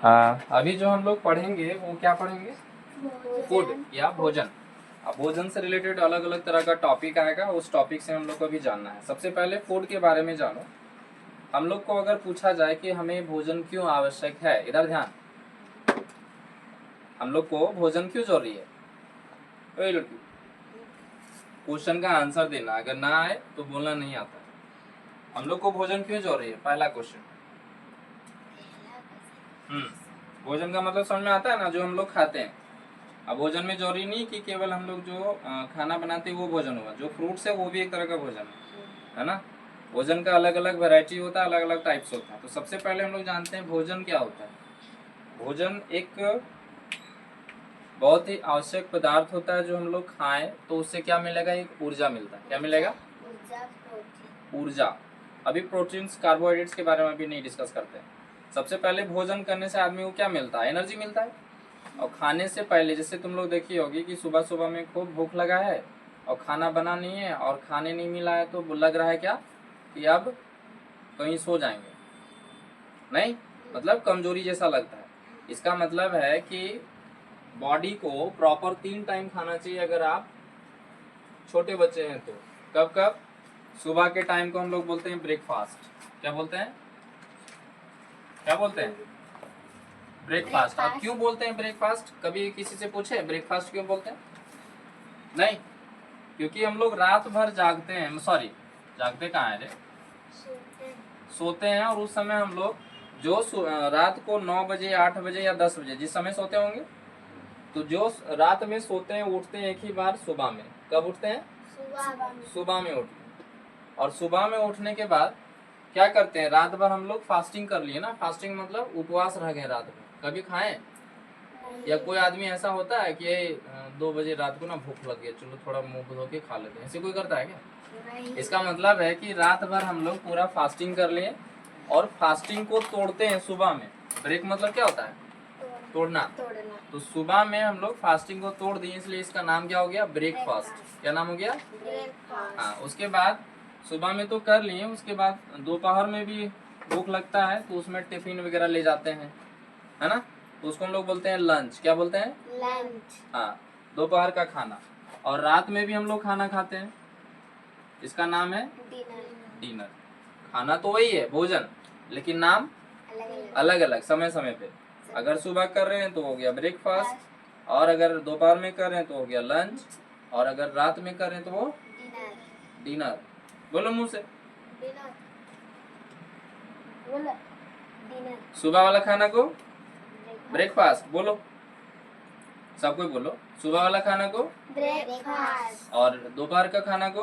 अभी जो हम लोग पढ़ेंगे वो क्या पढ़ेंगे, फूड या भोजन। अब भोजन से रिलेटेड अलग अलग तरह का टॉपिक आएगा, उस टॉपिक से हम लोग को भी जानना है। सबसे पहले फूड के बारे में जानो। हम लोग को अगर पूछा जाए कि हमें भोजन क्यों आवश्यक है, इधर ध्यान, हम लोग को भोजन क्यों जरूरी है, क्वेश्चन का आंसर देना, अगर ना आए तो बोलना नहीं आता। हम लोग को भोजन क्यों जरूरी है, पहला क्वेश्चन। भोजन का मतलब समझ में आता है ना, जो हम लोग खाते हैं। अब भोजन में जरूरी नहीं कि केवल हम लोग जो खाना बनाते हैं वो भोजन हुआ, जो फ्रूट्स है वो भी एक तरह का भोजन है ना। भोजन का अलग अलग वैरायटी होता है, अलग अलग टाइप्स होता है। तो सबसे पहले हम लोग जानते हैं भोजन क्या होता है। भोजन एक बहुत ही आवश्यक पदार्थ होता है, जो हम लोग खाएं तो उससे क्या मिलेगा, एक ऊर्जा मिलता है। क्या मिलेगा, ऊर्जा। अभी प्रोटीन्स कार्बोहाइड्रेट्स के बारे में भी नहीं डिस्कस करते हैं। सबसे पहले भोजन करने से आदमी को क्या मिलता है, एनर्जी मिलता है। और खाने से पहले जैसे तुम लोग देखी होगी कि सुबह सुबह में खूब भूख लगा है और खाना बना नहीं है और खाने नहीं मिला है, तो लग रहा है क्या कि अब कहीं सो जाएंगे, नहीं, मतलब कमजोरी जैसा लगता है। इसका मतलब है कि बॉडी को प्रॉपर 3 टाइम खाना चाहिए। अगर आप छोटे बच्चे हैं तो कब कब, सुबह के टाइम को हम लोग बोलते हैं ब्रेकफास्ट। क्या बोलते हैं, क्या बोलते हैं, ब्रेकफास्ट। अब क्यों बोलते हैं ब्रेकफास्ट, कभी किसी से पूछे ब्रेकफास्ट क्यों बोलते हैं? नहीं, क्योंकि हम लोग रात भर जागते हैं, सॉरी जागते कहाँ है रे, सोते हैं। और उस समय हम लोग जो रात को 9 बजे 8 बजे या 10 बजे जिस समय सोते होंगे, तो जो रात में सोते हैं उठते हैं एक ही बार सुबह में। कब उठते हैं, सुबह में उठते हैं। और सुबह में उठने के बाद क्या करते हैं, रात भर हम लोग फास्टिंग कर लिए ना। फास्टिंग मतलब उपवास रह गए रात भर, कभी खाएं? या कोई आदमी ऐसा होता है कि 2 बजे रात को ना भूख लग गई, चलो थोड़ा मुंह धो के खा लेते हैं, ऐसे कोई करता है क्या? नहीं। इसका मतलब है कि रात भर हम लोग पूरा फास्टिंग कर लिए और फास्टिंग को तोड़ते हैं सुबह में। ब्रेक मतलब क्या होता है, तोड़ना। तो सुबह में हम लोग फास्टिंग को तोड़ दिए, इसलिए इसका नाम क्या हो गया, ब्रेकफास्ट। क्या नाम हो गया, ब्रेकफास्ट। हाँ, उसके बाद सुबह में तो कर लिए, उसके बाद दोपहर में भी भूख लगता है तो उसमें टिफिन वगैरह ले जाते हैं, है ना। तो उसको हम लोग बोलते हैं लंच। क्या बोलते हैं, लंच। हाँ, दोपहर का खाना। और रात में भी हम लोग खाना खाते हैं, इसका नाम है डिनर। डिनर। खाना तो वही है, भोजन, लेकिन नाम अलग अलग समय समय पे। अगर सुबह कर रहे हैं तो हो गया ब्रेकफास्ट, और अगर दोपहर में कर रहे हैं तो हो गया लंच, और अगर रात में कर रहे हैं तो वो डिनर। डिनर बोलो मुंह से, सुबह वाला खाना को ब्रेकफास्ट बोलो, सब कोई बोलो। सुबह वाला खाना को ब्रेकफास्ट, और दोपहर का खाना को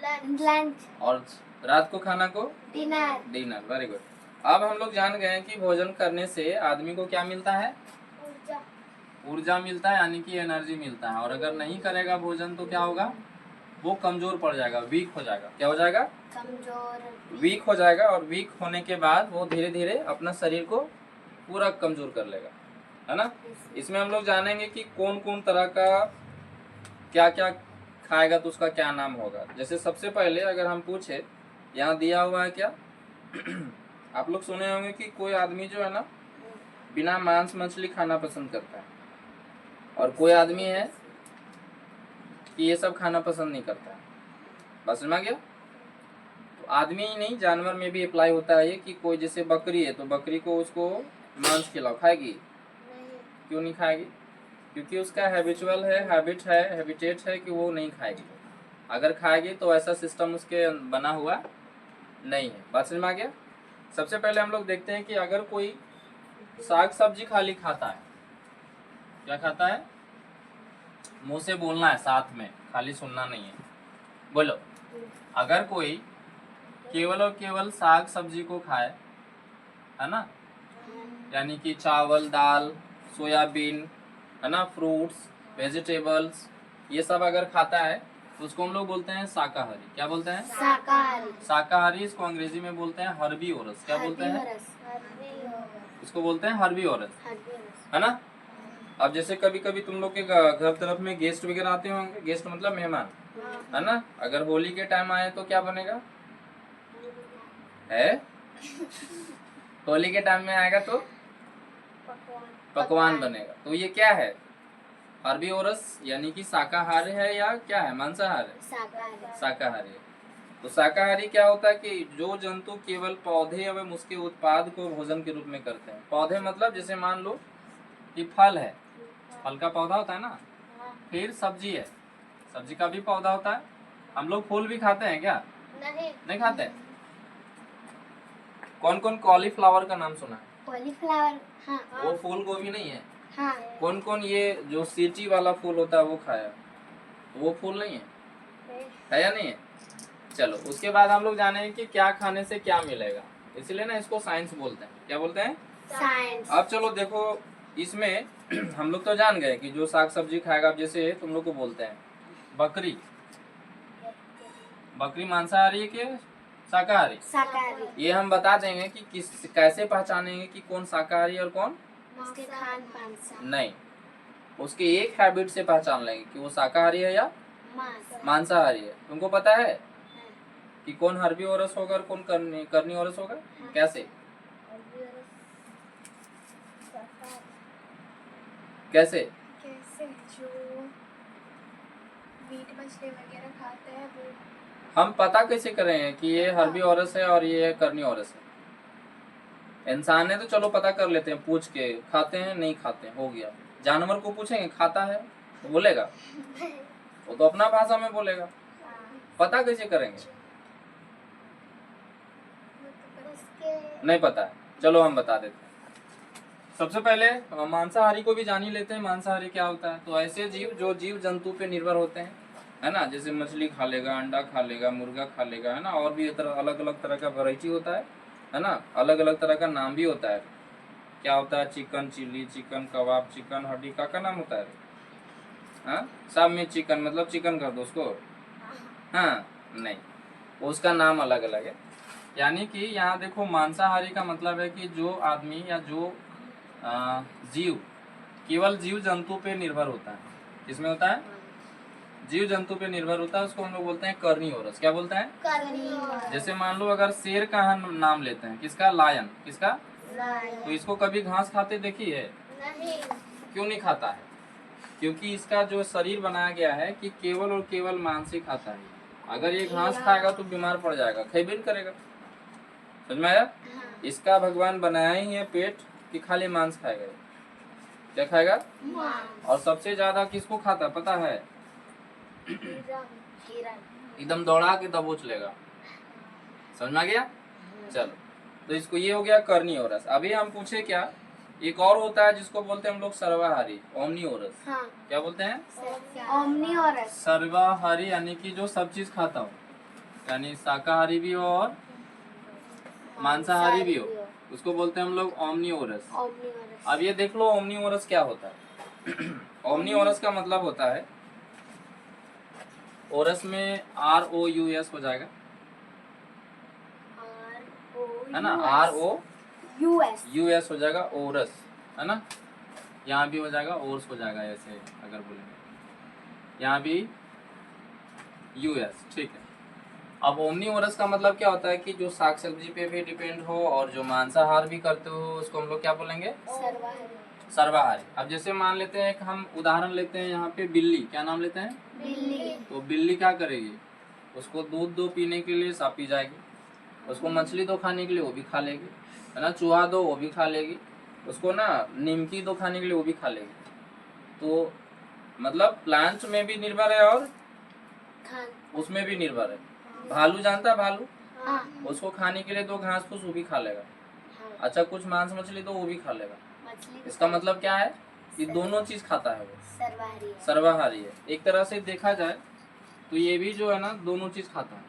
लंच, और रात को खाना को डिनर। Dinner, very good. अब हम लोग जान गए कि भोजन करने से आदमी को क्या मिलता है, ऊर्जा। ऊर्जा मिलता है, यानी कि एनर्जी मिलता है। और अगर नहीं करेगा भोजन तो क्या होगा, वो कमजोर पड़ जाएगा, वीक हो जाएगा। क्या हो जाएगा, कमजोर, वीक हो जाएगा। और वीक होने के बाद वो धीरे धीरे अपना शरीर को पूरा कमजोर कर लेगा, है ना। इसमें हम लोग जानेंगे कि कौन कौन तरह का क्या क्या खाएगा तो उसका क्या नाम होगा। जैसे सबसे पहले अगर हम पूछे, यहाँ दिया हुआ है क्या आप लोग सुने होंगे कि कोई आदमी जो है ना बिना मांस मछली खाना पसंद करता है, और कोई आदमी है कि ये सब खाना पसंद नहीं करता है। बस समझ गया। तो आदमी ही नहीं, जानवर में भी अप्लाई होता है ये, कि कोई जैसे बकरी है तो बकरी को उसको मांस खिलाओ, खाएगी? क्यों नहीं खाएगी? क्योंकि उसका हैबिचुअल है, हैबिटेट है कि वो नहीं खाएगी। अगर खाएगी तो ऐसा सिस्टम उसके बना हुआ नहीं है। बात समझ में आ गया। सबसे पहले हम लोग देखते हैं कि अगर कोई साग सब्जी खाली खाता है, क्या खाता है, मुंह से बोलना है, साथ में खाली सुनना नहीं है। बोलो, अगर कोई केवल और केवल साग सब्जी को खाए, है ना, यानी कि चावल दाल सोयाबीन, है ना, फ्रूट्स वेजिटेबल्स, ये सब अगर खाता है तो उसको हम लोग बोलते हैं शाकाहारी। क्या बोलते हैं, शाकाहारी। शाकाहारी, इसको अंग्रेजी में बोलते हैं हर्बीवोरस। क्या बोलते हैं, इसको बोलते हैं हर्बीवोरस, है ना। अब जैसे कभी कभी तुम लोग के घर तरफ में गेस्ट वगैरह आते होंगे, गेस्ट मतलब मेहमान, है ना। अगर होली के टाइम आए तो क्या बनेगा, है होली के टाइम में आएगा तो पकवान बनेगा। तो ये क्या है? हर्बीवोरस यानी कि शाकाहारी है या क्या है? मांसाहार है? शाकाहारी है। तो शाकाहारी क्या होता है कि जो जंतु केवल पौधे एवं उसके उत्पाद को भोजन के रूप में करते हैं। पौधे मतलब जैसे मान लो कि फल है, फल का पौधा होता है ना। फिर सब्जी है, सब्जी का भी पौधा होता है। हम लोग फूल भी खाते हैं क्या? नहीं खाते हैं। कौन कौन कॉलीफ्लावर का नाम सुना है? कॉलीफ्लावर, हाँ। वो फूल गोभी नहीं है। हाँ। कौन कौन ये जो सीटी वाला फूल होता है वो खाया? वो फूल नहीं है या नहीं है? चलो उसके बाद हम लोग जानेंगे कि क्या खाने से क्या मिलेगा, इसलिए ना इसको साइंस बोलते हैं। क्या बोलते हैं? साइंस। अब चलो देखो इसमें हम लोग तो जान गए कि जो साग सब्जी खाएगा, जैसे तुम लोग को बोलते हैं बकरी, बकरी मांसाहारी है कि शाकाहारी? शाकाहारी। ये हम बता देंगे कि किस कैसे पहचानेंगे कि कौन शाकाहारी और कौन उसके खान पान से नहीं। उसके एक हैबिट से पहचान लेंगे कि वो शाकाहारी है या मांसाहारी है। तुमको पता है कि कौन हर्बीवोरस होगा और कौन कार्निवोरस होगा? कैसे कैसे कैसे? जो मीट मछली वगैरह खाते हैं वो। हम पता कैसे करेंगे कि ये हर्बीवोरस है और ये कार्निवोरस है? इंसान है तो चलो पता कर लेते हैं पूछ के, खाते हैं नहीं खाते हैं, हो गया। जानवर को पूछेंगे खाता है तो बोलेगा, वो तो अपना भाषा में बोलेगा। पता कैसे करेंगे? नहीं पता है, चलो हम बता देते हैं। सबसे पहले मांसाहारी को भी जान ही लेते हैं। मांसाहारी क्या होता है? तो ऐसे जीव जो जीव जंतु पे निर्भर होते हैं, है ना। जैसे मछली खा लेगा, अंडा खा लेगा, मुर्गा खा लेगा, है ना। और भी अलग अलग तरह का वैरायटी होता है ना। अलग अलग तरह का नाम भी होता है। क्या होता है? चिकन चिल्ली, चिकन कबाब, चिकन हड्डी का नाम होता है। हाँ, सब में चिकन मतलब चिकन कर दो उसको। हाँ नहीं, उसका नाम अलग अलग है। यानी कि यहाँ देखो मांसाहारी का मतलब है कि जो आदमी या जो जीव केवल जीव जंतु पे निर्भर होता है। किसमें होता है? जीव जंतु पे निर्भर होता है, उसको हम लोग बोलते हैं कार्निवोरस। क्या बोलते हैं? कार्निवोरस। जैसे मान लो अगर शेर का हम नाम लेते हैं, किसका? लायन। किसका? तो इसको कभी घास खाते देखी है? नहीं। क्यों नहीं खाता है? क्योंकि इसका जो शरीर बनाया गया है कि केवल और केवल मांस ही खाता है। अगर ये घास खाएगा तो बीमार पड़ जाएगा, खेबे नहीं करेगा। समझ में आया? इसका भगवान बनाया ही है पेट कि खाली मांस खाएगा। क्या खाएगा? और सबसे ज्यादा किसको खाता पता है? एकदम दौड़ा के दबोच लेगा। समझ में आ गया? चलो, तो इसको ये हो गया कार्निवोरस। अभी हम पूछे क्या, एक और होता है जिसको बोलते हैं हम लोग सर्वाहारी, ओमनीवोरस। हाँ। क्या बोलते हैं? ओमनीवोरस। सर्वाहारी यानी कि जो सब चीज खाता हो, यानी शाकाहारी भी हो और मांसाहारी भी हो, उसको बोलते हैं हम लोग ओमनीवोरस। अब ये देख लो ओमनीवोरस क्या होता है। ओमनीवोरस का मतलब होता है, ओरस में ROUS हो जाएगा, है ना। ROUS हो जाएगा ओरस, है ना। यहाँ भी हो जाएगा ओर्स हो जाएगा, ऐसे अगर बोलेंगे। यहाँ भी US, ठीक है। अब ओमनीवोरस का मतलब क्या होता है कि जो साग सब्जी पे भी डिपेंड हो और जो मांसाहार भी करते हो, उसको हम लोग क्या बोलेंगे? सर्वाहारी। अब जैसे मान लेते हैं, एक हम उदाहरण लेते हैं यहाँ पे बिल्ली। क्या नाम लेते हैं? बिल्ली। तो बिल्ली क्या करेगी? उसको दूध दो पीने के लिए, सब पी जाएगी। उसको मछली दो खाने के लिए, वो भी खा लेगी, है ना। चूहा दो, वो भी खा लेगी। उसको ना निमकी दो खाने के लिए, वो भी खा लेगी। तो मतलब प्लांट्स में भी निर्भर है और उसमें भी निर्भर है। भालू जानता है? भालू, उसको खाने के लिए दो घास फूस, वो भी खा लेगा। अच्छा, कुछ मांस मछली दो, वो भी खा लेगा। इसका मतलब क्या है कि दोनों चीज खाता है वो, सर्वाहारी है। एक तरह से देखा जाए तो ये भी जो है ना दोनों चीज खाता है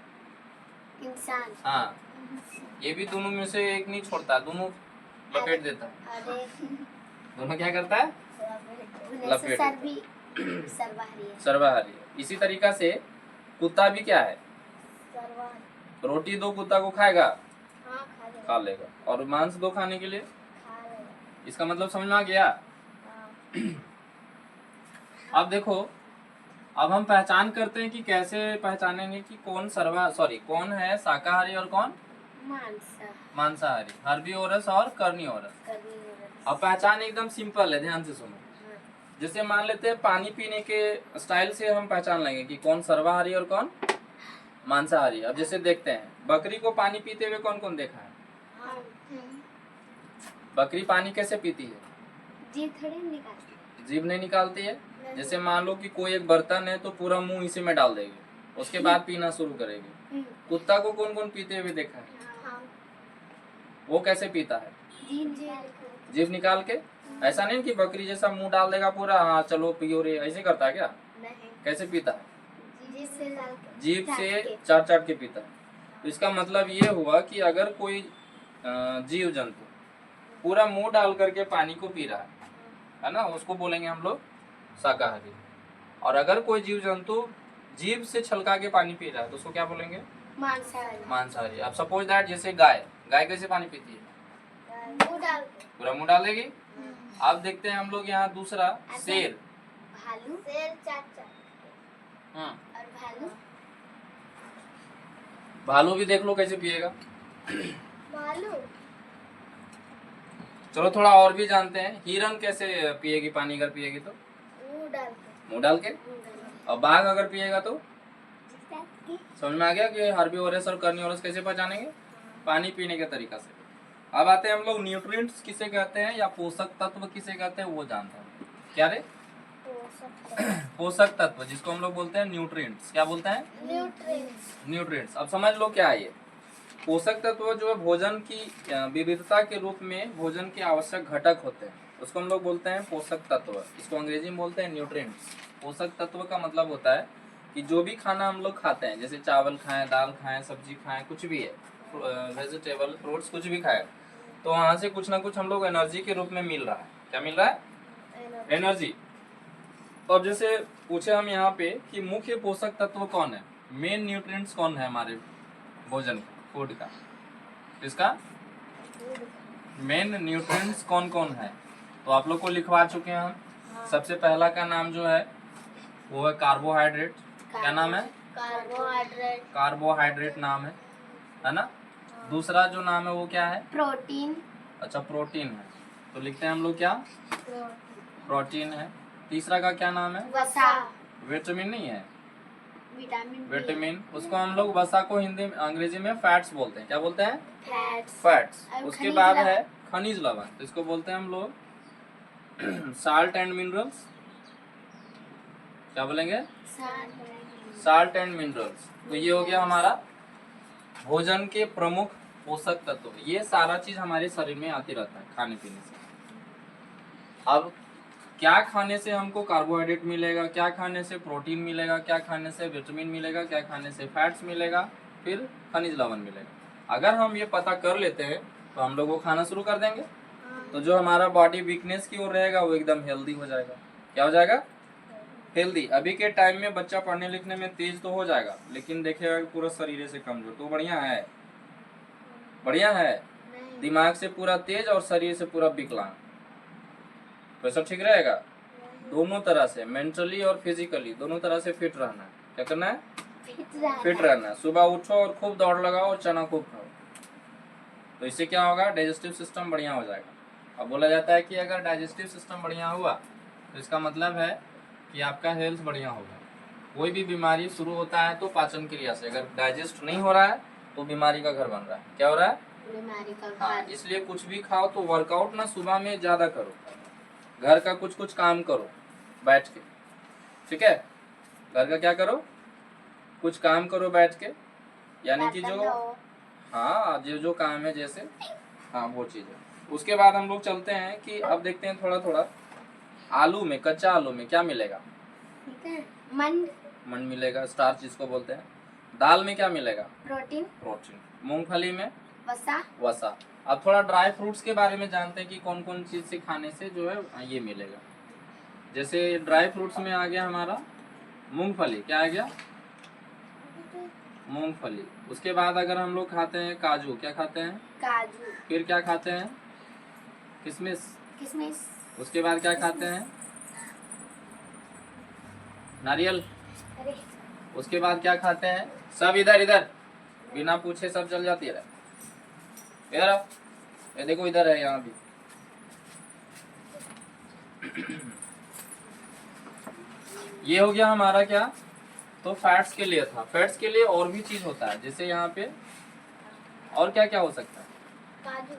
इंसान। हाँ, ये भी दोनों में से एक नहीं छोड़ता, दोनों लपेट देता है। दोनों क्या करता है? लपेट सर्वाहारी है। इसी तरीका से कुत्ता भी क्या है? रोटी दो कुत्ता को खाएगा, खा लेगा। और मांस दो खाने के लिए, इसका मतलब समझ में आ गया? अब देखो, अब हम पहचान करते हैं कि कैसे पहचानेंगे कि कौन है शाकाहारी और कौन मांसाहारी, हर्बीवोरस और कार्निवोरस। अब पहचान एकदम सिंपल है, ध्यान से सुनो। जैसे मान लेते हैं पानी पीने के स्टाइल से हम पहचान लेंगे कि कौन सर्वाहारी और कौन मांसाहारी। अब जैसे देखते हैं बकरी को पानी पीते हुए कौन कौन देखा है? बकरी पानी कैसे पीती है? जीभ थोड़ी निकालती जीभ नहीं निकालती है। जैसे मान लो कि कोई एक बर्तन है तो पूरा मुंह इसी में डाल देगी, उसके बाद पीना शुरू करेगी। कुत्ता को कौन कौन पीते हुए देखा है? वो कैसे पीता है? जीभ निकाल के। ऐसा नहीं कि बकरी जैसा मुंह डाल देगा पूरा, हाँ चलो पियो रे, ऐसे करता है क्या? नहीं, कैसे पीता है? जीभ से चाट चाट चाट के पीता है। तो इसका मतलब ये हुआ कि अगर कोई जीव जंतु पूरा मुंह डाल करके पानी को पी रहा है ना, उसको बोलेंगे हम लोग शाकाहारी। और अगर कोई जीव जंतु जीभ से छलका के पानी पी रहा है तो उसको क्या बोलेंगे? मांसाहारी। अब सपोज दैट जैसे गाय कैसे पानी पीती है? पूरा मुंह डाल देगी। अब देखते हैं हम लोग यहाँ दूसरा शेर। भालू चाट हाँ, और भालू भालू भी देख लो कैसे पिएगा। भालू चलो थोड़ा और भी जानते हैं। हिरन कैसे पिएगी पानी अगर पिएगी तो? मुंह डाल के। और बाघ अगर पिएगा तो? समझ में आ गया कि हर्बीवोरस और कार्निवोरस कैसे पहचानेंगे? पानी पीने के तरीका से। अब आते हैं हम लोग न्यूट्रिएंट्स किसे कहते हैं या पोषक तत्व किसे कहते हैं वो जानते हैं। क्या रे? पोषक तत्व, जिसको हम लोग बोलते हैं न्यूट्रिएंट्स। क्या बोलते हैं? न्यूट्रिएंट्स। अब समझ लो क्या है ये। पोषक तत्व जो है भोजन की विविधता के रूप में भोजन के आवश्यक घटक होते हैं, उसको हम लोग बोलते हैं पोषक तत्व। इसको अंग्रेजी में बोलते हैं न्यूट्रिएंट्स। पोषक तत्व का मतलब होता है कि जो भी खाना हम लोग खाते हैं, जैसे चावल खाएं, दाल खाएं, सब्जी खाएं, कुछ भी है, वेजिटेबल फ्रूट्स कुछ भी खाएं, तो वहाँ से कुछ ना कुछ हम लोग एनर्जी के रूप में मिल रहा है। क्या मिल रहा है? एनर्जी। तो अब जैसे पूछे हम यहाँ पे कि मुख्य पोषक तत्व कौन है, मेन न्यूट्रिएंट्स कौन है हमारे भोजन का, फूड का, इसका मेन न्यूट्रिएंट्स कौन कौन है? तो आप लोग को लिखवा चुके हैं हम। सबसे पहला का नाम जो है वो है कार्बोहाइड्रेट। क्या नाम है? कार्बोहाइड्रेट नाम है ना। दूसरा जो नाम है वो क्या है? प्रोटीन। अच्छा, प्रोटीन है, तो लिखते हैं हम लोग क्या? प्रोटीन है। तीसरा का क्या नाम है? वसा। विटामिन नहीं है, विटामिन। उसको हम लोग वसा को हिंदी में अंग्रेजी में फैट्स बोलते हैं। क्या बोलते हैं? फैट्स। और उसके खनिज बाद लवण। है खनिज लवण, तो इसको बोलते हैं हम लोग साल्ट एंड मिनरल्स। क्या बोलेंगे? Salt and minerals. तो ये हो गया हमारा भोजन के प्रमुख पोषक तत्व। ये सारा चीज हमारे शरीर में आती रहता है खाने पीने से। अब क्या खाने से हमको कार्बोहाइड्रेट मिलेगा, क्या खाने से प्रोटीन मिलेगा, क्या खाने से विटामिन मिलेगा, क्या खाने से फैट्स मिलेगा, फिर खनिज लवण मिलेगा। अगर हम ये पता कर लेते हैं तो हम लोग वो खाना शुरू कर देंगे, तो जो हमारा बॉडी वीकनेस की ओर रहेगा वो एकदम हेल्दी हो जाएगा। क्या हो जाएगा? हेल्दी। अभी के टाइम में बच्चा पढ़ने लिखने में तेज तो हो जाएगा, लेकिन देखिएगा पूरा शरीर से कमजोर। तो बढ़िया है, बढ़िया है, दिमाग से पूरा तेज और शरीर से पूरा विकलांग, तो सब ठीक रहेगा। दोनों तरह से, मेंटली और फिजिकली, दोनों तरह से फिट रहना है। क्या करना है? फिट रहना है। सुबह उठो और खूब दौड़ लगाओ और चना खूब खाओ, तो इससे क्या होगा? डाइजेस्टिव सिस्टम बढ़िया हो जाएगा। अब बोला जाता है कि अगर डाइजेस्टिव सिस्टम बढ़िया हुआ तो इसका मतलब है कि आपका हेल्थ बढ़िया होगा। कोई भी बीमारी शुरू होता है तो पाचन क्रिया से, अगर डाइजेस्ट नहीं हो रहा है तो बीमारी का घर बन रहा है। क्या हो रहा है? बीमारी का हाँ, घर। इसलिए कुछ भी खाओ तो वर्कआउट ना सुबह में ज्यादा करो, घर का कुछ काम करो बैठ के। ठीक है, घर का क्या करो? कुछ काम करो बैठ के, यानी कि जो हाँ जो काम है, जैसे हाँ वो चीज है। उसके बाद हम लोग चलते हैं कि अब देखते हैं थोड़ा थोड़ा आलू में, कच्चा आलू में क्या मिलेगा? मन मिलेगा, स्टार्च जिसको बोलते हैं। दाल में क्या मिलेगा? प्रोटीन। मूंगफली में वसा। अब थोड़ा ड्राई फ्रूट्स के बारे में जानते हैं कि कौन कौन चीज से खाने से जो है ये मिलेगा। जैसे ड्राई फ्रूट्स में आ गया हमारा मूंगफली। क्या आ गया? मूंगफली। उसके बाद अगर हम लोग खाते हैं काजू, क्या खाते हैं? काजू। फिर क्या खाते हैं? किशमिश। उसके बाद क्या खाते हैं? नारियल। उसके बाद क्या खाते हैं? सब इधर इधर, बिना पूछे सब चल जाती है। इधर आओ, ये देखो इधर है, यहाँ भी ये हो गया हमारा क्या, तो फैट्स के लिए था। फैट्स के लिए और भी चीज होता है, जैसे यहाँ पे और क्या क्या हो सकता है, काजू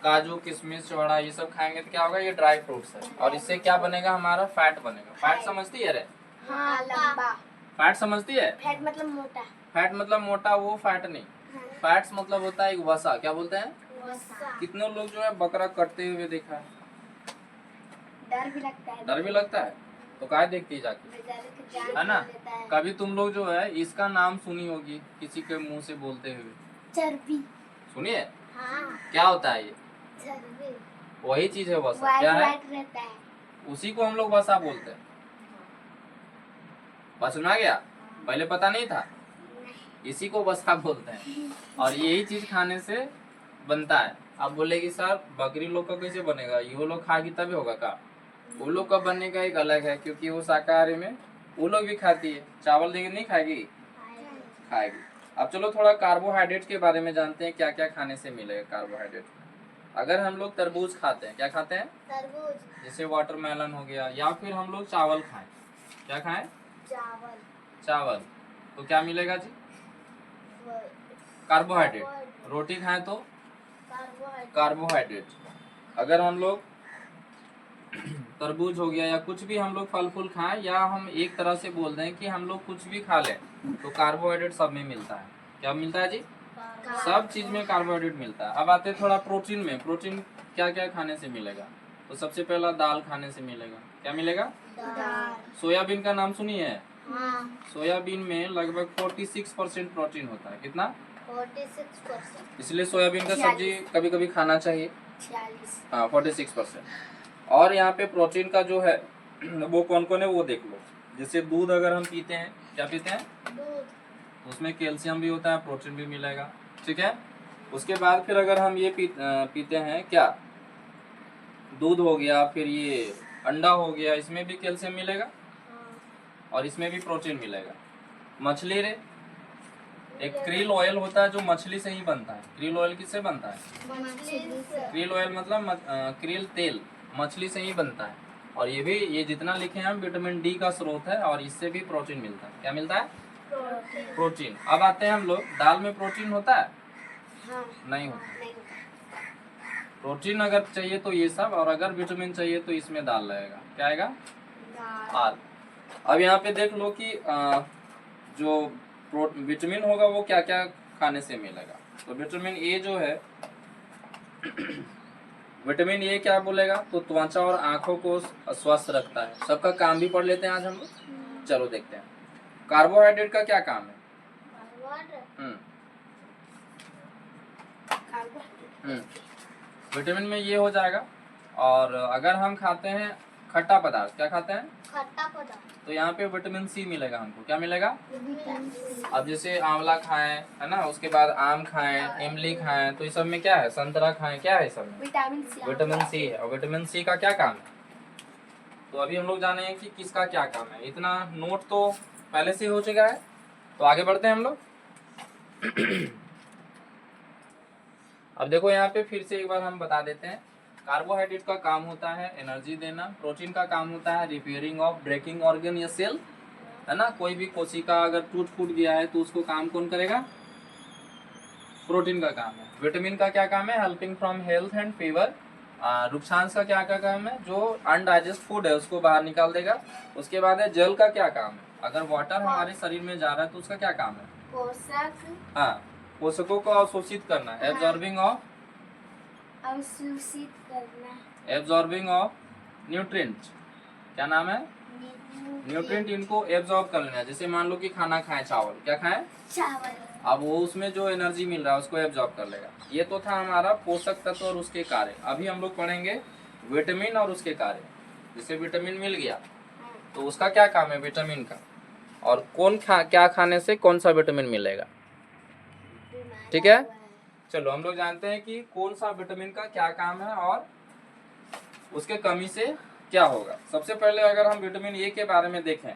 काजू किशमिश चौड़ा ये सब खाएंगे तो क्या होगा, ये ड्राई फ्रूट्स है, और इससे क्या बनेगा, हमारा फैट बनेगा। फैट समझती है रे, हाँ लंबा फैट समझती है, फैट मतलब मोटा फैट मतलब मोटा, वो फैट नहीं, फैट्स मतलब होता है एक वसा, क्या बोलते हैं। वसा। कितने लोग जो है बकरा कटते हुए देखा है, डर भी लगता है, डर भी लगता है, तो काय देखती है जाके, बेचारे की जान है ना। ले लेता है। कभी तुम लोग जो है इसका नाम सुनी होगी किसी के मुंह से बोलते हुए, चर्बी। सुनिए, हाँ क्या होता है ये, चर्बी वही चीज है वसा, वाइट क्या है, वाइट रहता है। उसी को हम लोग वसा बोलते हैं। बात समझ आ गया, पहले पता नहीं था, इसी को वसा बोलते हैं, और यही चीज खाने से बनता है। आप बोलेगी सर बकरी लोग का कैसे बनेगा, ये लोग खाएगी तभी होगा का, वो लोग का बनने का एक अलग है, क्योंकि वो शाकाहारी में वो लोग भी खाती है, चावल देगी नहीं खाएगी, खाएगी। अब चलो थोड़ा कार्बोहाइड्रेट के बारे में जानते हैं, क्या क्या खाने से मिलेगा कार्बोहाइड्रेट। अगर हम लोग तरबूज खाते हैं, क्या खाते हैं, तरबूज, जैसे वाटरमेलन हो गया, या फिर हम लोग चावल खाएं, क्या खाएं, चावल, चावल, तो क्या मिलेगा जी, कार्बोहाइड्रेट। रोटी खाएं तो कार्बोहाइड्रेट। अगर हम लोग तरबूज हो गया या कुछ भी हम लोग फल फूल खाएं, या हम एक तरह से बोल दें कि हम लोग कुछ भी खा लें, तो कार्बोहाइड्रेट सब में मिलता है। क्या मिलता है जी, सब चीज में कार्बोहाइड्रेट मिलता है। अब आते हैं थोड़ा प्रोटीन में, प्रोटीन क्या क्या खाने से मिलेगा, तो सबसे पहला दाल खाने से मिलेगा, क्या मिलेगा, दाल। सोयाबीन का नाम सुनिए, हाँ सोयाबीन में लगभग 46% प्रोटीन होता है, कितना, 46%, इसलिए सोयाबीन का सब्जी कभी कभी खाना चाहिए। 46। हाँ 46%। और यहाँ पे प्रोटीन का जो है वो कौन कौन है वो देख लो, जैसे दूध अगर हम पीते हैं, क्या पीते हैं, दूध, तो उसमें कैल्शियम भी होता है, प्रोटीन भी मिलेगा, ठीक है। उसके बाद फिर अगर हम ये पीते हैं क्या, दूध हो गया, फिर ये अंडा हो गया, इसमें भी कैल्शियम मिलेगा और इसमें भी प्रोटीन मिलेगा। मछली रे, एक क्रील ऑयल होता है जो मछली से ही बनता है। क्रील ऑयल किससे बनता है, मछली से। क्रील ऑयल मतलब क्रील तेल मछली से ही बनता है, और ये भी, ये जितना लिखे हैं विटामिन डी का स्रोत है, और इससे भी प्रोटीन मिलता है। क्या मिलता है, प्रोटीन। अब आते हैं हम लोग, दाल में प्रोटीन होता है, हाँ नहीं होता। नहीं। प्रोटीन अगर चाहिए तो ये सब, और अगर विटामिन चाहिए तो इसमें दाल लगेगा, क्या आएगा, दाल। अब यहाँ पे देख लो कि जो विटामिन होगा वो क्या क्या खाने से मिलेगा। तो विटामिन ए जो है विटामिन ए क्या बोलेगा, तो त्वचा और आंखों को स्वस्थ रखता है। सबका काम भी पढ़ लेते हैं आज हम लोग, चलो देखते हैं कार्बोहाइड्रेट का क्या काम है। विटामिन में ये हो जाएगा। और अगर हम खाते हैं खट्टा पदार्थ, क्या खाते हैं, खट्टा पदार्थ, तो यहाँ पे विटामिन सी मिलेगा हमको। क्या मिलेगा, विटामिन सी। अब जैसे आंवला खाएं, है ना, उसके बाद आम खाएं, इमली खाएं, तो इस सब में क्या है, संतरा खाएं, क्या है सब में, विटामिन सी। विटामिन सी है। और विटामिन सी का क्या काम है, तो अभी हम लोग जाने कि किसका क्या काम है। इतना नोट तो पहले से हो चुका है, तो आगे बढ़ते हैं हम लोग। अब देखो यहाँ पे फिर से एक बार हम बता देते हैं। कार्बोहाइड्रेट का काम होता है एनर्जी देना, प्रोटीन का काम होता है रिपेयरिंग ऑफ ब्रेकिंग ऑर्गन या सेल, है ना, कोई भी कोशिका अगर टूट फूट गया है तो उसको काम कौन करेगा, प्रोटीन का काम है। विटामिन का क्या काम है, helping from health and fever. रुक्षांश का क्या क्या काम है, जो अनडाइजेस्ट फूड है उसको बाहर निकाल देगा। उसके बाद है जल का क्या काम है, अगर वाटर हमारे शरीर में जा रहा है तो उसका क्या काम है, पोषक, हाँ, पोषकों को अवशोषित करना, एब्जॉर्बिंग ऑफ, अवशोषित करना, एब्जॉर्बिंग ऑफ न्यूट्रिएंट, क्या नाम है, न्यूट्रिएंट, इनको एब्जॉर्ब कर लेना। जैसे मान लो कि खाना खाएं, चावल, क्या खाएं, चावल, अब वो उसमें जो एनर्जी मिल रहा है उसको एब्जॉर्ब कर लेगा। ये तो था हमारा पोषक तत्व और उसके कार्य। अभी हम लोग पढ़ेंगे विटामिन और उसके कार्य। जैसे विटामिन मिल गया तो उसका क्या काम है विटामिन का, और क्या खाने से कौन सा विटामिन मिलेगा, ठीक है। चलो हम लोग जानते हैं कि कौन सा विटामिन का क्या काम है और उसके कमी से क्या होगा। सबसे पहले अगर हम विटामिन ए के बारे में देखें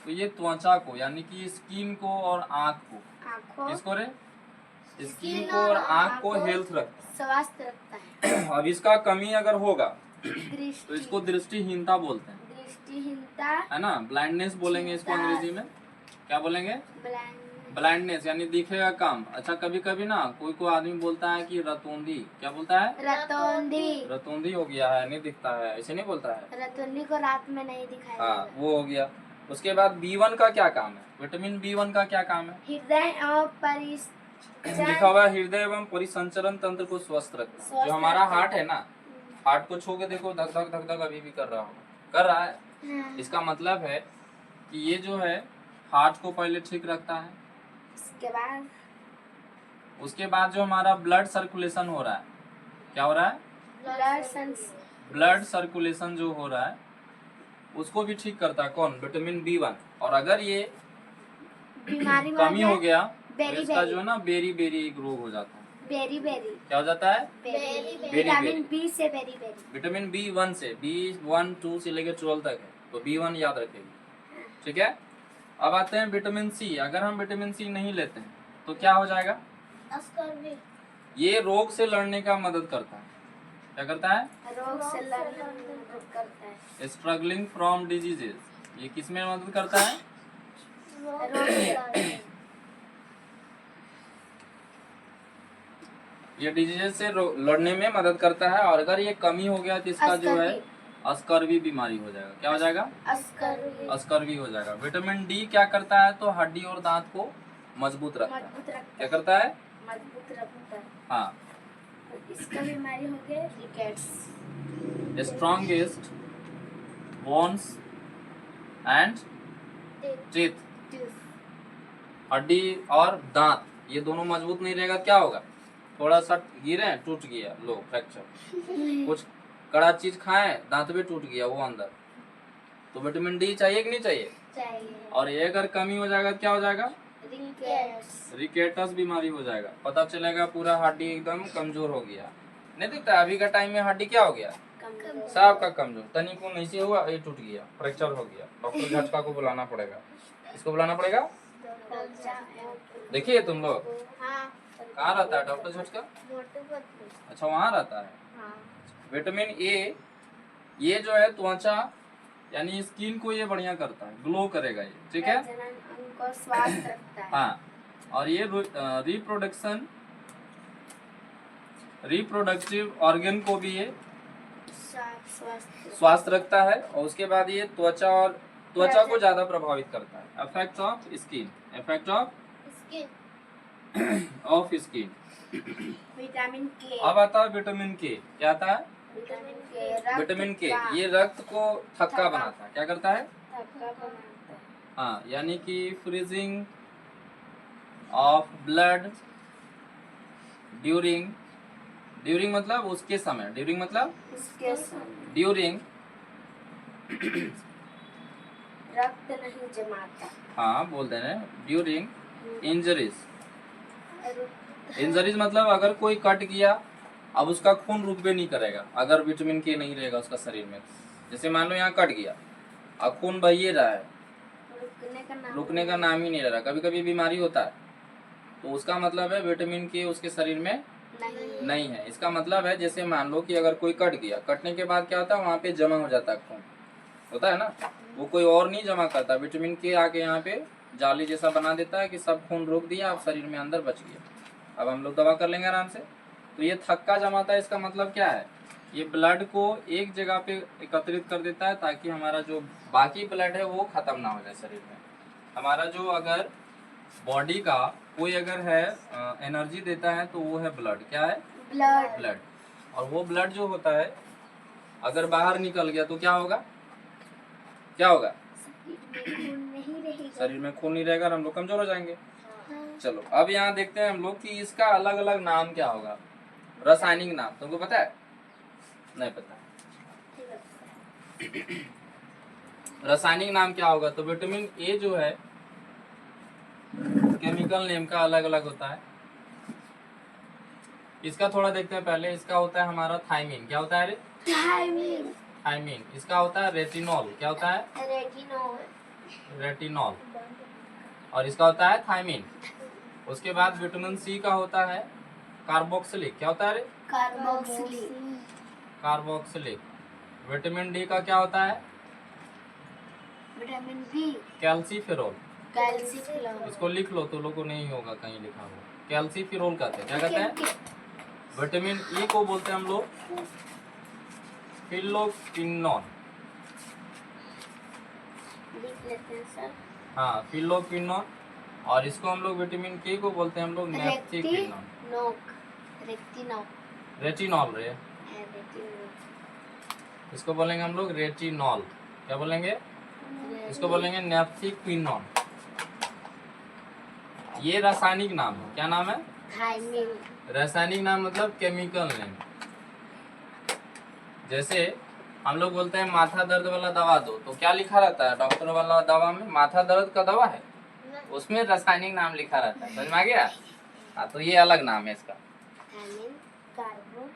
तो ये त्वचा को, यानी कि स्किन को और आँख को, इसको रे, स्किन को और आँख को हेल्थ रखता है, स्वास्थ्य रखता है। अब इसका कमी अगर होगा तो इसको दृष्टिहीनता बोलते हैं, दृष्टिहीनता, है ना। ब्लाइंडनेस बोलेंगे इसको अंग्रेजी में, क्या बोलेंगे? ब्लाइंडनेस यानी दिखेगा कम। अच्छा, कभी कभी ना कोई कोई आदमी बोलता है कि रतौंधी, क्या बोलता है? रतौंधी। रतौंधी हो गया है, नहीं दिखता है, ऐसे नहीं बोलता है। रतौंधी को रात में नहीं दिखाई हाँ, वो हो गया। उसके बाद B1 का क्या काम है? विटामिन B1 का क्या काम है? हृदय और लिखा हुआ है हृदय एवं परिसंचरण तंत्र को स्वस्थ रखता है। जो हमारा हार्ट है ना, हार्ट को छू के देखो, धक धक धक धक अभी भी कर रहा होगा, कर रहा है। इसका मतलब है कि ये जो है हार्ट को पहले ठीक रखता है। उसके बाद जो हमारा ब्लड सर्कुलेशन हो रहा है, क्या हो रहा है? ब्लड सर्कुलेशन जो हो रहा है उसको भी ठीक करता है। कौन? Vitamin B1। और अगर ये कमी हो गया तो इसका जो है ना बेरी बेरी एक रोग हो जाता है। बेरी बेरी क्या हो जाता है? विटामिन बी से बेरी बेरी। विटामिन B1 से, B1 2 से लेकर 12 तक है, तो B1 याद रखेगी, ठीक है। अब आते हैं विटामिन C। अगर हम विटामिन C नहीं लेते हैं तो क्या हो जाएगा? ये रोग से लड़ने का मदद करता है। क्या करता है? रोग से लड़ने में मदद करता है। स्ट्रगलिंग फ्रॉम डिजीजेस, ये किस में मदद करता है? ये डिजीज से लड़ने में मदद करता है। और अगर ये कमी हो गया तो इसका जो है अस्कर्वी बीमारी हो जाएगा। क्या हो जाएगा? अस्कर्वी हो जाएगा। विटामिन डी क्या करता है? तो हड्डी और दांत को मजबूत रखता है। क्या करता है? मजबूत रखता है। हाँ। इसका बीमारी हो गया rickets. Strongest bones and teeth, हड्डी और दांत ये दोनों मजबूत नहीं रहेगा, क्या होगा? थोड़ा सा गिरे, टूट गया, लो फ्रैक्चर। कुछ कड़ा चीज खाए, दांत भी टूट गया वो अंदर। तो विटामिन डी चाहिए कि नहीं चाहिए? चाहिए। और ये अगर कमी हो जाएगा क्या हो जाएगा? रिकेटस बीमारी हो जाएगा। पता चलेगा पूरा हड्डी एकदम कमजोर हो गया। नहीं दिखता अभी का टाइम में हड्डी क्या हो गया? सब का कमजोर। तनी को नहीं से हुआ, ये टूट गया, फ्रैक्चर हो गया, डॉक्टर झटका को बुलाना पड़ेगा। इसको बुलाना पड़ेगा। देखिए तुम लोग कहाँ रहता है डॉक्टर झटका? अच्छा, वहाँ रहता है। विटामिन ए ये जो है त्वचा यानी स्किन को ये बढ़िया करता है, ग्लो करेगा ये, ठीक है। स्वास्थ्य रखता है। हाँ, और ये रिप्रोडक्टिव ऑर्गन को भी ये स्वास्थ्य रखता है। और उसके बाद ये त्वचा को ज्यादा प्रभावित करता है। इफेक्ट ऑफ स्किन, विटामिन के। अब आता है विटामिन के। क्या आता है? विटामिन के ये रक्त को थक्का बनाता है। क्या करता है? हाँ, यानी कि फ्रीजिंग ऑफ ब्लड ड्यूरिंग मतलब उसके समय, ड्यूरिंग मतलब ड्यूरिंग रक्त नहीं जमाता। हाँ, बोल देना ड्यूरिंग इंजरीज मतलब अगर कोई कट गया, अब उसका खून रुकबे नहीं करेगा अगर विटामिन के नहीं रहेगा उसका शरीर में। जैसे मान लो यहाँ कट गया, अब खून बह ही रहा है, रुकने का नाम ही नहीं ले रहा। कभी कभी बीमारी होता है तो उसका मतलब है विटामिन के उसके शरीर में नहीं है। इसका मतलब है जैसे मान लो कि अगर कोई कट गया, कटने के बाद क्या होता है, वहाँ पे जमा हो जाता है खून, होता है ना, वो कोई और नहीं जमा करता, विटामिन के आके यहाँ पे जाली जैसा बना देता है कि सब खून रोक दिया, अब शरीर में अंदर बच गया। अब हम लोग दवा कर लेंगे आराम से। तो ये थक्का जमाता है, इसका मतलब क्या है? ये ब्लड को एक जगह पे एकत्रित कर देता है ताकि हमारा जो बाकी ब्लड है वो खत्म ना हो जाए शरीर में। हमारा जो अगर बॉडी का कोई अगर है एनर्जी देता है तो वो है ब्लड। क्या है? ब्लड। और वो ब्लड जो होता है अगर बाहर निकल गया तो क्या होगा? शरीर में खून नहीं रहेगा और हम लोग कमजोर हो जाएंगे। चलो अब यहाँ देखते हैं हम लोग कि इसका अलग अलग नाम क्या होगा, रासायनिक नाम। तुमको पता है? नहीं पता। रासायनिक नाम क्या होगा? तो विटामिन ए जो है केमिकल नेम का अलग अलग होता है। इसका थोड़ा देखते हैं पहले। इसका होता है हमारा थायमीन। क्या होता है? थायमीन। इसका होता है रेटिनॉल। क्या होता है? रेटिनॉल। और इसका होता है थायमीन। उसके बाद विटामिन सी का होता है कार्बोक्सिलिक। क्या होता है? कार्बोक्सिलिक। विटामिन डी का क्या होता है? Vitamin B, calciferol. कैल्सीफिलोल। इसको लिख लो, तो लोगों को नहीं होगा कहीं लिखा हुआ। कैल्सीफेरोल कहते हैं। क्या कहते हैं? विटामिन ई को बोलते हैं हम लोग फिलोक्विनोन। लिख लेते हैं सर। हाँ, फिलोक्विनोन। और इसको हम लोग विटामिन के को बोलते हैं हम लोग नेप्थिक्विनोन। रेटिनोक, रेटिनॉल रे, रेटिनोक। इसको बोलेंगे हम लोग रेटिनॉल। क्या बोलेंगे? इसको बोलेंगे नेप्थिक्विनोन। ये रासायनिक नाम है। क्या नाम है? थायमिन। रासायनिक नाम मतलब केमिकल नेम। जैसे हम लोग बोलते हैं माथा दर्द वाला दवा दो, तो क्या लिखा रहता है डॉक्टर वाला दवा में? माथा दर्द का दवा है, उसमें रासायनिक नाम लिखा रहता है। समझ में आ गया? हाँ, तो ये अलग नाम है इसका। थायमिन, कार्बो